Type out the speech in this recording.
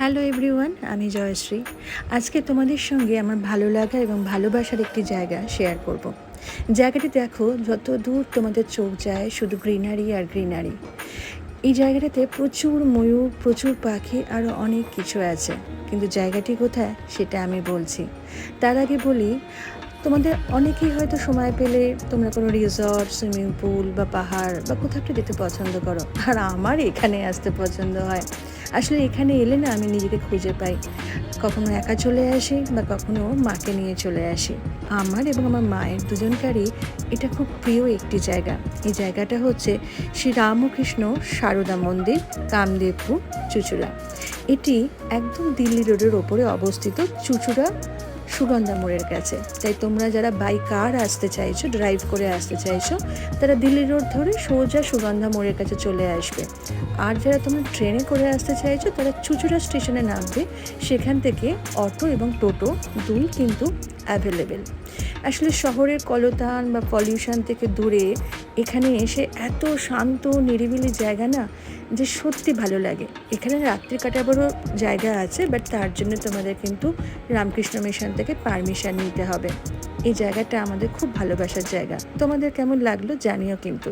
Hello everyone, আমি জয়শ্রী। আজকে তোমাদের সঙ্গে আমার ভালো লাগা এবং ভালোবাসার একটি জায়গা শেয়ার করব। জায়গাটি দেখো, যত দূর তোমাদের চোখ যায় শুধু গ্রিনারি আর গ্রিনারি। এই জায়গাটাতে প্রচুর ময়ূর, প্রচুর পাখি, আরও অনেক কিছু আছে। কিন্তু জায়গাটি কোথায় সেটা আমি বলছি। তার আগে বলি, তোমাদের অনেকেই হয়তো সময় পেলে তোমরা কোনো রিসর্ট, সুইমিং পুল বা পাহাড় বা কোথাও একটা যেতে পছন্দ করো, আর আমার এখানে আসতে পছন্দ হয়। আসলে এখানে এলে না আমি নিজেকে খুঁজে পাই। কখনো একা চলে আসি বা কখনো মাকে নিয়ে চলে আসি। আমার এবং আমার মায়ের দুজনকারই এটা খুব প্রিয় একটি জায়গা। এই জায়গাটা হচ্ছে শ্রী রামকৃষ্ণ সারদা মন্দির, কামদেবপুর, চুঁচুড়া। এটি একদম দিল্লি রোডের ওপরে অবস্থিত, চুঁচুড়া সুগন্ধা মোড়ের কাছে। তাই তোমরা যারা বাই কার আসতে চাইছো, ড্রাইভ করে আসতে চাইছো, তারা দিল্লি রোড ধরে সোজা সুগন্ধা মোড়ের কাছে চলে আসবে। আর যারা তোমরা ট্রেনে করে আসতে চাইছো তারা চুঁচুড়া স্টেশনে নামবে। সেখান থেকে অটো এবং টোটো দুই কিন্তু অ্যাভেলেবেল। আসলে শহরের কলতান বা পলিউশন থেকে দূরে এখানে এসে এত শান্ত নিরিবিলি জায়গা না, যে সত্যি ভালো লাগে। এখানে রাত্রি কাটাবারও জায়গা আছে, বাট তার জন্য তোমাদের কিন্তু রামকৃষ্ণ মিশন থেকে পারমিশন নিতে হবে। এই জায়গাটা আমাদের খুব ভালোবাসার জায়গা। তোমাদের কেমন লাগলো জানিও কিন্তু।